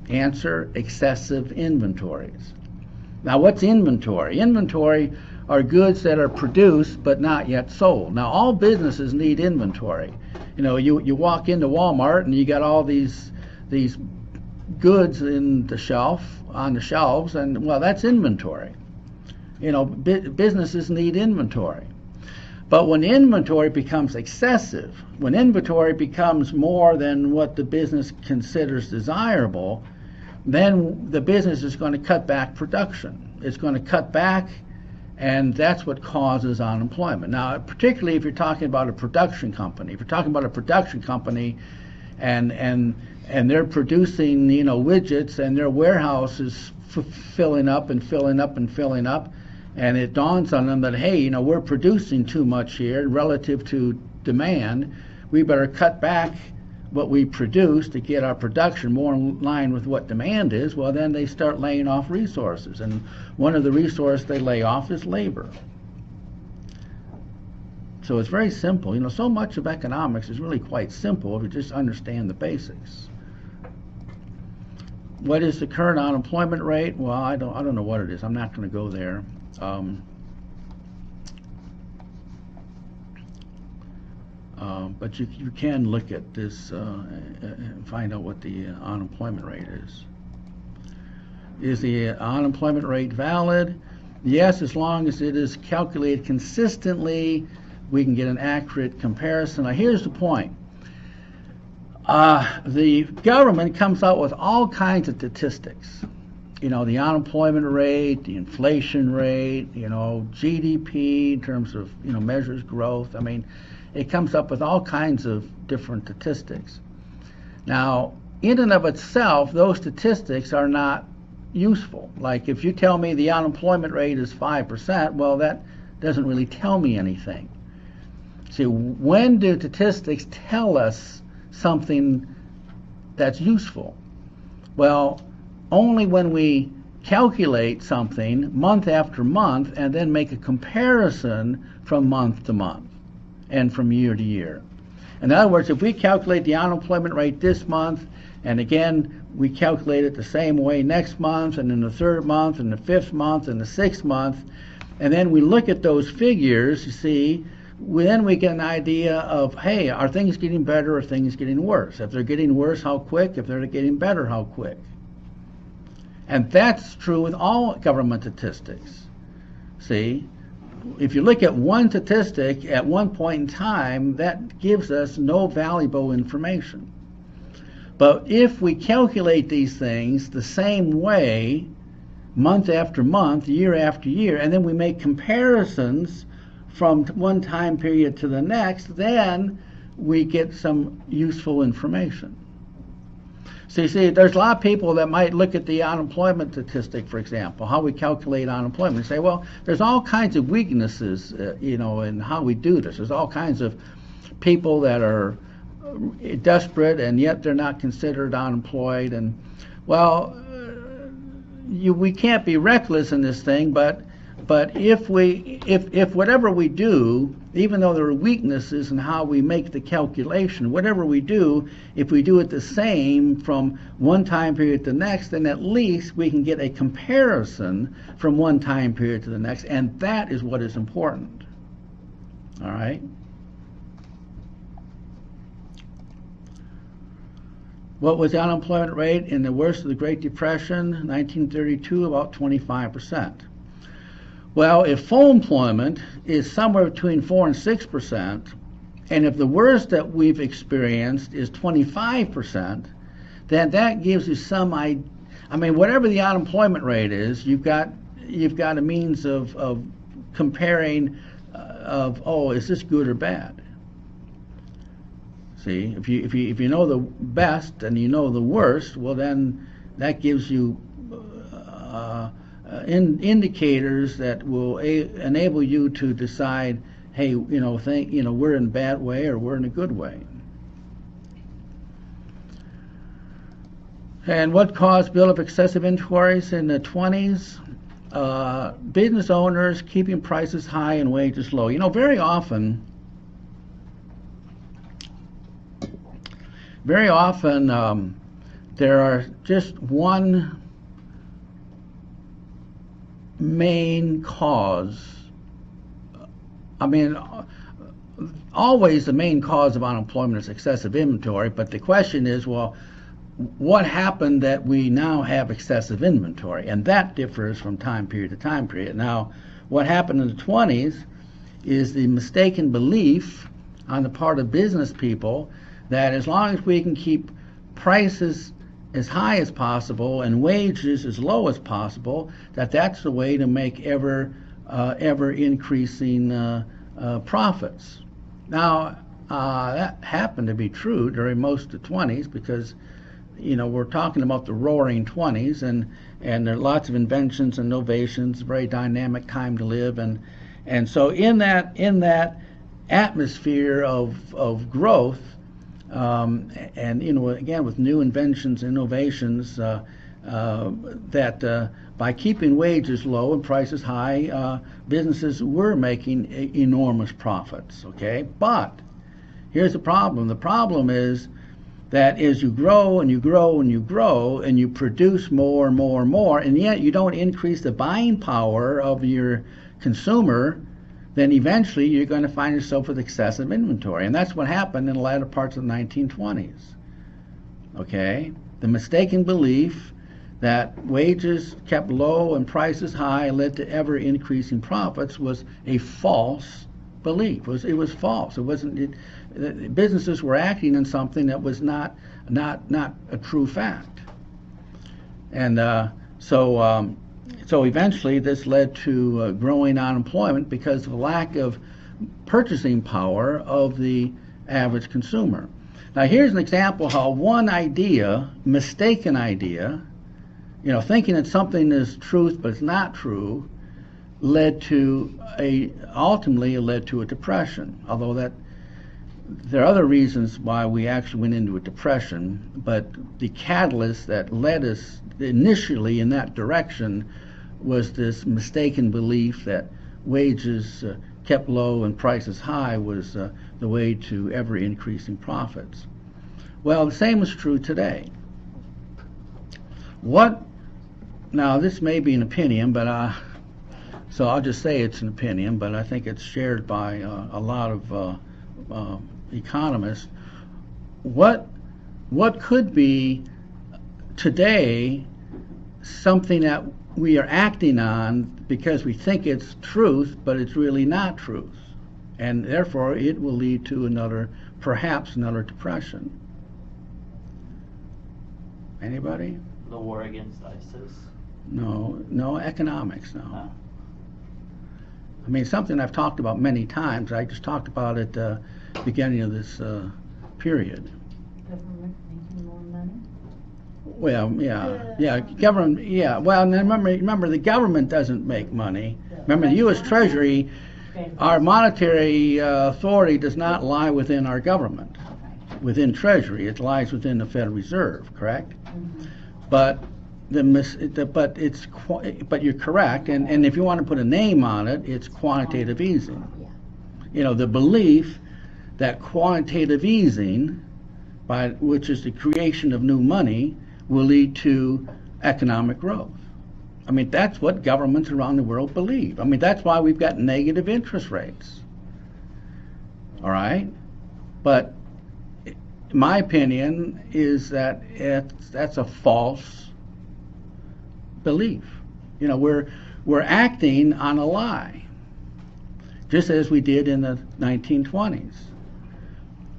Answer: excessive inventories. Now, what's inventory? Inventory are goods that are produced but not yet sold. Now, all businesses need inventory. You walk into Walmart and you got all these goods on the shelves, and well, that's inventory. Businesses need inventory. But when inventory becomes excessive, when inventory becomes more than what the business considers desirable, then the business is going to cut back production. It's going to cut back, and that's what causes unemployment. Now, particularly if you're talking about a production company. If you're talking about a production company and they're producing, widgets, and their warehouse is filling up and filling up and filling up, and it dawns on them that, hey, we're producing too much here relative to demand. We better cut back what we produce to get our production more in line with what demand is. Well, then they start laying off resources, and one of the resources they lay off is labor. So it's very simple. So much of economics is really quite simple if you just understand the basics. What is the current unemployment rate? Well, I don't know what it is. I'm not going to go there. But you can look at this and find out what the unemployment rate is. Is the unemployment rate valid? Yes, as long as it is calculated consistently, we can get an accurate comparison. Now, here's the point. The government comes out with all kinds of statistics. The unemployment rate, the inflation rate, GDP in terms of, measures growth. It comes up with all kinds of different statistics. Now, in and of itself, those statistics are not useful. Like if you tell me the unemployment rate is 5%, well, that doesn't really tell me anything. See, when do statistics tell us something that's useful? Well, only when we calculate something month after month and then make a comparison from month to month and from year to year. In other words, if we calculate the unemployment rate this month, and again we calculate it the same way next month, and in the third month, and the fifth month, and the sixth month, and then we look at those figures, you see, then we get an idea of, hey, are things getting better or things getting worse? If they're getting worse, how quick? If they're getting better, how quick? And that's true with all government statistics. See, if you look at one statistic at one point in time, that gives us no valuable information. But if we calculate these things the same way, month after month, year after year, and then we make comparisons from one time period to the next, then we get some useful information. So you see, there's a lot of people that might look at the unemployment statistic, for example, how we calculate unemployment, and say, well, there's all kinds of weaknesses, in how we do this. There's all kinds of people that are desperate and yet they're not considered unemployed. And, well, we can't be reckless in this thing, but if whatever we do, even though there are weaknesses in how we make the calculation, whatever we do, if we do it the same from one time period to the next, then at least we can get a comparison from one time period to the next, and that is what is important. All right? What was the unemployment rate in the worst of the Great Depression, 1932? About 25%. Well, if full employment is somewhere between 4 and 6%, and if the worst that we've experienced is 25%, then that gives you some idea. I mean, whatever the unemployment rate is, you've got a means of comparing is this good or bad? See, if you know the best and you know the worst, well, then that gives you indicators that will enable you to decide, hey, we're in a bad way or we're in a good way. And what caused build-up excessive inventories in the 20s? Business owners keeping prices high and wages low. Very often there are just one main cause. I mean, always the main cause of unemployment is excessive inventory, but the question is, well, what happened that we now have excessive inventory? And that differs from time period to time period. Now, what happened in the 20s is the mistaken belief on the part of business people that as long as we can keep prices as high as possible and wages as low as possible, that's the way to make ever increasing profits. Now, that happened to be true during most of the 20s because, we're talking about the roaring 20s, and there are lots of inventions and innovations, very dynamic time to live, and so in that atmosphere of growth, and again with new inventions, innovations, that by keeping wages low and prices high, businesses were making enormous profits. Okay, but here's the problem. The problem is that as you grow and you grow and you grow and you produce more and more and more, and yet you don't increase the buying power of your consumer, then eventually you're going to find yourself with excessive inventory. And that's what happened in the latter parts of the 1920s. Okay? The mistaken belief that wages kept low and prices high led to ever increasing profits was a false belief. It was false. It wasn't. Businesses were acting in something that was not a true fact. And so eventually this led to growing unemployment because of a lack of purchasing power of the average consumer. Now here's an example how one idea, mistaken idea, thinking that something is truth but it's not true, ultimately led to a depression. Although there are other reasons why we actually went into a depression, but the catalyst that led us initially in that direction was this mistaken belief that wages kept low and prices high was the way to ever increasing profits. Well, the same is true today. Now this may be an opinion, but So I'll just say it's an opinion, but I think it's shared by a lot of economists. What could be today something that we are acting on because we think it's truth, but it's really not truth, and therefore it will lead to perhaps another depression. Anybody? The war against ISIS. No, economics. No. Oh. I mean, something I've talked about many times. I just talked about it beginning of this period. Government making more money? Well, yeah, government, yeah. Well, and remember, the government doesn't make money. Remember, the U.S. Treasury, our monetary authority does not lie within our government, within Treasury. It lies within the Federal Reserve, correct? Mm-hmm. But but you're correct, and if you want to put a name on it, it's quantitative easing. Yeah. You know, the belief that quantitative easing, which is the creation of new money, will lead to economic growth. I mean, that's what governments around the world believe. I mean, that's why we've got negative interest rates. All right? But my opinion is that that's a false belief. You know, we're acting on a lie, just as we did in the 1920s.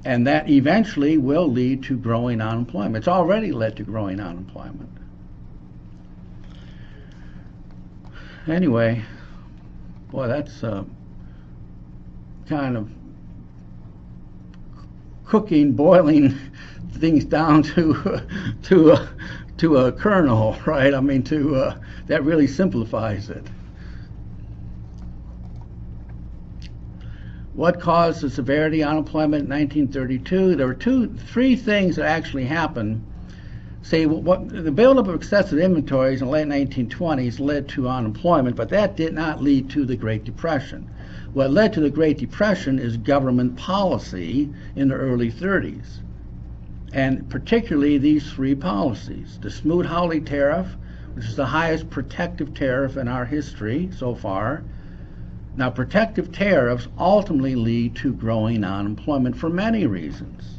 And that eventually will lead to growing unemployment. It's already led to growing unemployment. Anyway, boy, that's kind of boiling things down to a kernel, right? I mean, that really simplifies it. What caused the severity of unemployment in 1932? There were three things that actually happened. Say, the buildup of excessive inventories in the late 1920s led to unemployment, but that did not lead to the Great Depression. What led to the Great Depression is government policy in the early 30s, and particularly these three policies. The Smoot-Hawley tariff, which is the highest protective tariff in our history so far. Now, protective tariffs ultimately lead to growing unemployment for many reasons.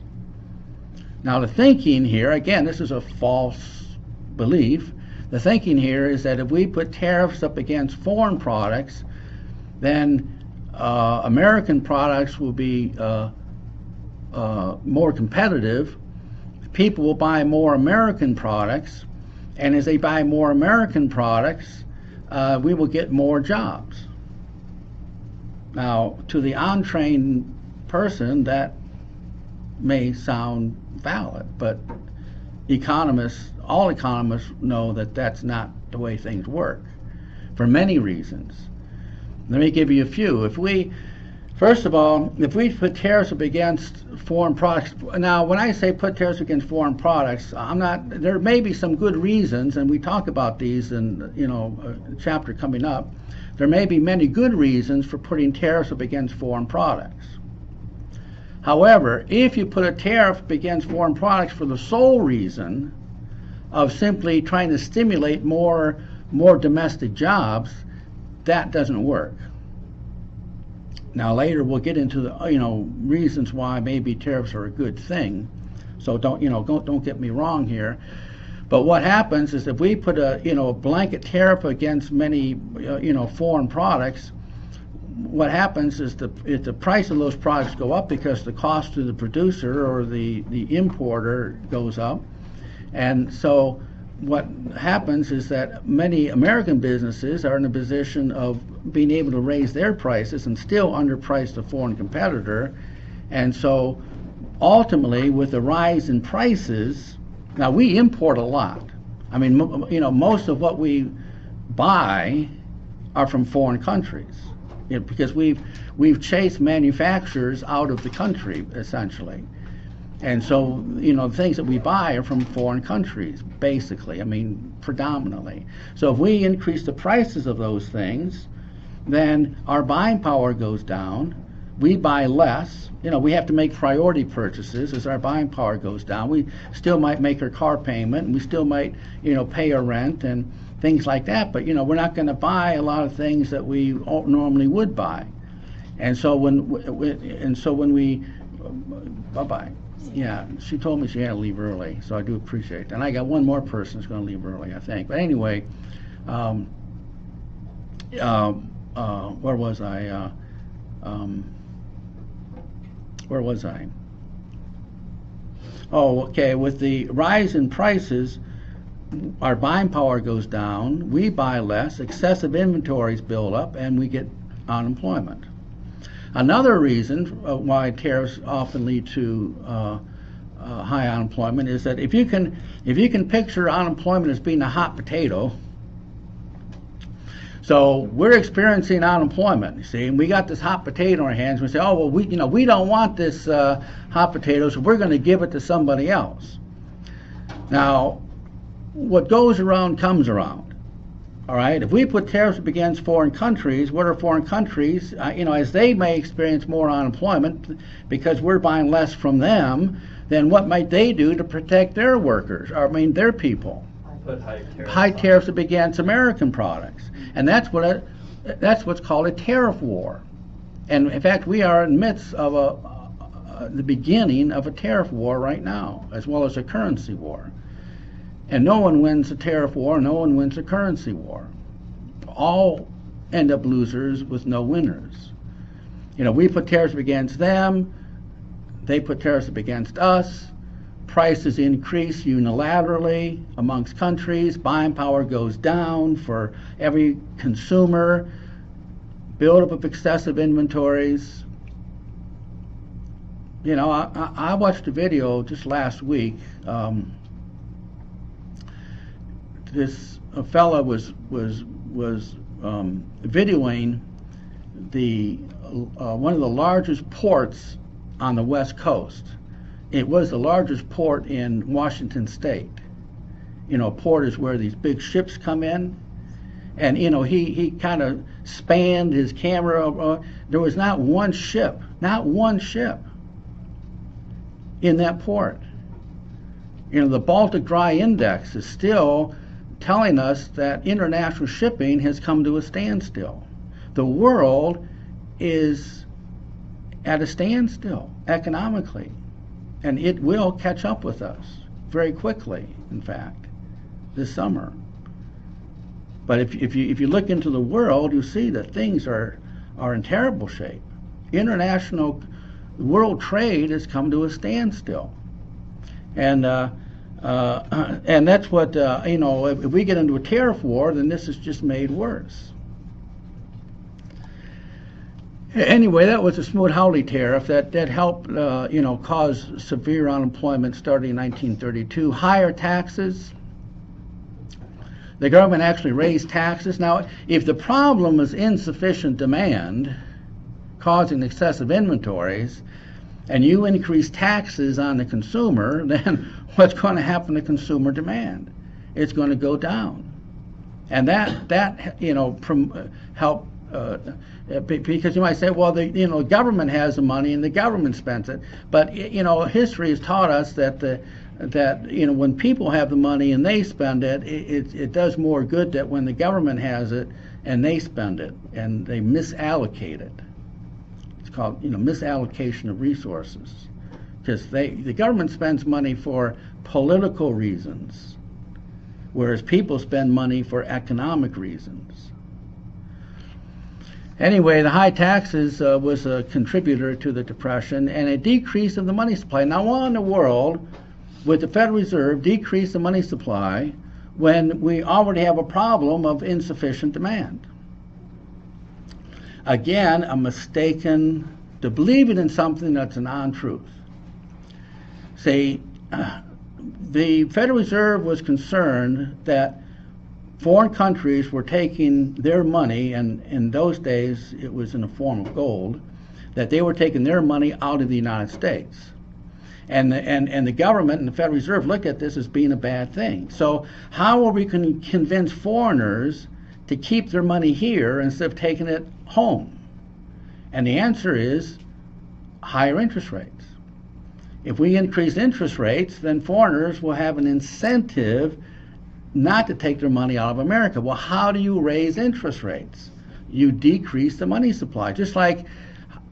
Now, the thinking here, again, this is a false belief. The thinking here is that if we put tariffs up against foreign products, then American products will be more competitive. People will buy more American products, and as they buy more American products, we will get more jobs. Now, to the untrained person, that may sound valid, but all economists know that that's not the way things work, for many reasons. Let me give you a few. First of all, if we put tariffs up against foreign products, now when I say put tariffs against foreign products, there may be some good reasons, and we talk about these in a chapter coming up. There may be many good reasons for putting tariffs up against foreign products. However, if you put a tariff up against foreign products for the sole reason of simply trying to stimulate more domestic jobs, that doesn't work. Now later we'll get into the reasons why maybe tariffs are a good thing. So don't get me wrong here. But what happens is if we put a blanket tariff against many foreign products, what happens is the price of those products go up because the cost to the producer or the importer goes up. And so what happens is that many American businesses are in a position of being able to raise their prices and still underprice the foreign competitor. And so ultimately, with the rise in prices, now we import a lot. I mean, most of what we buy are from foreign countries, because we've chased manufacturers out of the country essentially. And so, the things that we buy are from foreign countries, basically, predominantly. So if we increase the prices of those things, then our buying power goes down. We buy less. We have to make priority purchases as our buying power goes down. We still might make our car payment, and we still might, pay our rent, and things like that. But we're not going to buy a lot of things that we normally would buy. And so when we bye-bye. Yeah, she told me she had to leave early, so I do appreciate that. And I got one more person who's going to leave early, I think. But anyway, where was I? Where was I? Oh, okay. With the rise in prices, our buying power goes down. We buy less. Excessive inventories build up, and we get unemployment. Another reason why tariffs often lead to high unemployment is that if you can picture unemployment as being a hot potato. So we're experiencing unemployment, you see, and we got this hot potato in our hands. We say, oh well, we don't want this hot potato, so we're going to give it to somebody else. Now, what goes around comes around. All right. If we put tariffs up against foreign countries, what are foreign countries? As they may experience more unemployment because we're buying less from them, then what might they do to protect their workers? Their people. Put high tariffs up against American products, and that's what's called a tariff war. And in fact, we are in the midst of the beginning of a tariff war right now, as well as a currency war. And no one wins a tariff war, no one wins a currency war. All end up losers with no winners. We put tariffs up against them, they put tariffs up against us, prices increase unilaterally amongst countries, buying power goes down for every consumer, buildup of excessive inventories. I watched a video just last week. A fella was videoing one of the largest ports on the West Coast. It was the largest port in Washington State. A port is where these big ships come in, and he kind of spanned his camera. There was not one ship in that port. The Baltic Dry Index is still telling us that international shipping has come to a standstill. The world is at a standstill economically, and it will catch up with us very quickly, in fact, this summer. But if you look into the world, you see that things are in terrible shape. International world trade has come to a standstill. And that's what, if we get into a tariff war, then this is just made worse. Anyway, that was the Smoot-Hawley tariff that helped, cause severe unemployment starting in 1932. Higher taxes. The government actually raised taxes. Now, if the problem is insufficient demand causing excessive inventories, and you increase taxes on the consumer, then what's going to happen to consumer demand? It's going to go down. And that help. Because you might say, well, the government has the money and the government spends it. But history has taught us that when people have the money and they spend it, it does more good than when the government has it and they spend it and they misallocate it. It's called misallocation of resources, because the government spends money for political reasons, whereas people spend money for economic reasons. Anyway, the high taxes was a contributor to the Depression and a decrease of the money supply. Now, why in the world would the Federal Reserve decrease the money supply when we already have a problem of insufficient demand? Again, a mistaken to believe it in something that's a non-truth. See, the Federal Reserve was concerned that foreign countries were taking their money, and in those days it was in the form of gold, that they were taking their money out of the United States. And the government and the Federal Reserve looked at this as being a bad thing. So how are we going to convince foreigners to keep their money here instead of taking it home? And the answer is higher interest rates. If we increase interest rates, then foreigners will have an incentive not to take their money out of America. Well, how do you raise interest rates? You decrease the money supply. Just like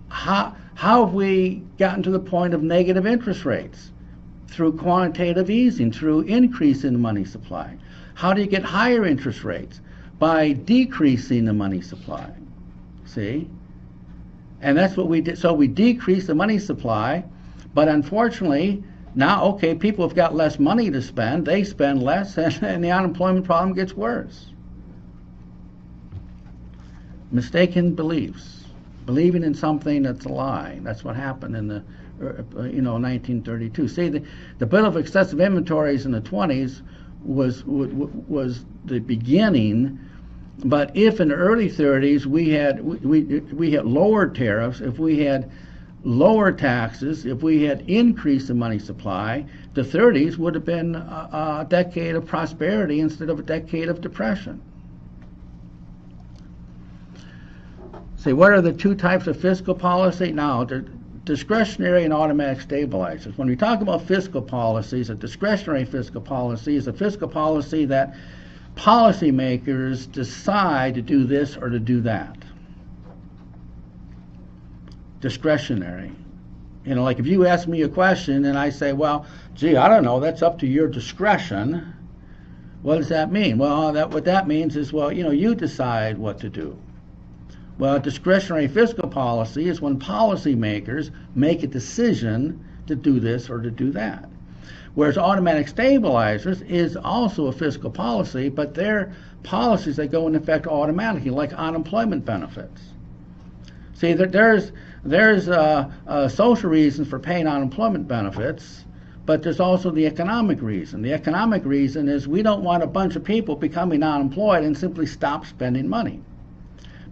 how have we gotten to the point of negative interest rates? Through quantitative easing, through increase in the money supply. How do you get higher interest rates? By decreasing the money supply. See? And that's what we did. So we decreased the money supply, but unfortunately, now, okay, people have got less money to spend, they spend less, and the unemployment problem gets worse. Mistaken beliefs. Believing in something that's a lie. That's what happened in the 1932. See, the bill of excessive inventories in the 20s was the beginning. But if in the early 30s we had lower tariffs, if we had lower taxes, if we had increased the money supply, the 30s would have been a decade of prosperity instead of a decade of depression. See, what are the two types of fiscal policy? Now, discretionary and automatic stabilizers. When we talk about fiscal policies, a discretionary fiscal policy is a fiscal policy that policymakers decide to do this or to do that. Discretionary. Like if you ask me a question and I say, well, gee, I don't know, that's up to your discretion. What does that mean? Well, what that means is, well, you decide what to do. Well, discretionary fiscal policy is when policymakers make a decision to do this or to do that. Whereas automatic stabilizers is also a fiscal policy, but they're policies that go into effect automatically, like unemployment benefits. See, there's social reasons for paying unemployment benefits, but there's also the economic reason. The economic reason is we don't want a bunch of people becoming unemployed and simply stop spending money.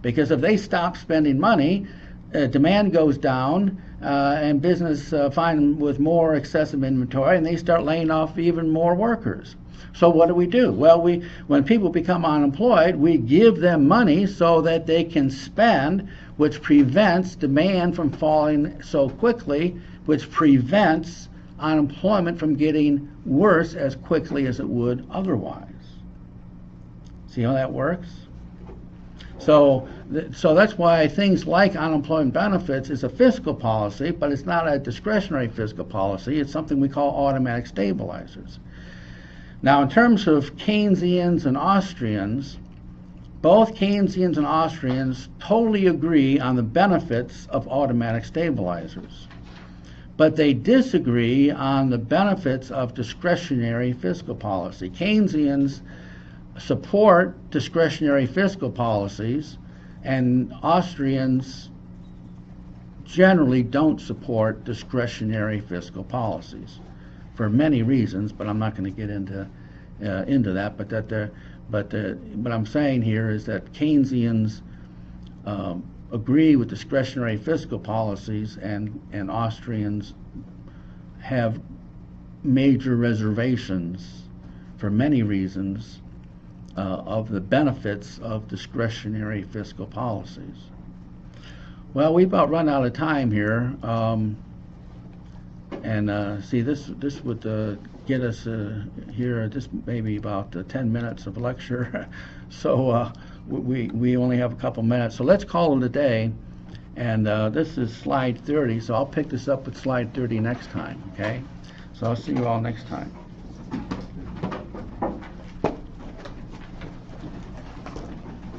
Because if they stop spending money, demand goes down, and business find them with more excessive inventory, and they start laying off even more workers. So what do? Well, when people become unemployed, we give them money so that they can spend, which prevents demand from falling so quickly, which prevents unemployment from getting worse as quickly as it would otherwise. See how that works? So that's why things like unemployment benefits is a fiscal policy, but it's not a discretionary fiscal policy. It's something we call automatic stabilizers. Now, in terms of Keynesians and Austrians, both Keynesians and Austrians totally agree on the benefits of automatic stabilizers, but they disagree on the benefits of discretionary fiscal policy. Keynesians support discretionary fiscal policies, and Austrians generally don't support discretionary fiscal policies for many reasons, but I'm not going to get into that. But what I'm saying here is that Keynesians agree with discretionary fiscal policies, and Austrians have major reservations for many reasons of the benefits of discretionary fiscal policies. Well, we've about run out of time here, and see, this would get us here just maybe about 10 minutes of lecture. So we only have a couple minutes, so let's call it a day. And this is slide 30, so I'll pick this up with slide 30 next time. Okay, so I'll see you all next time.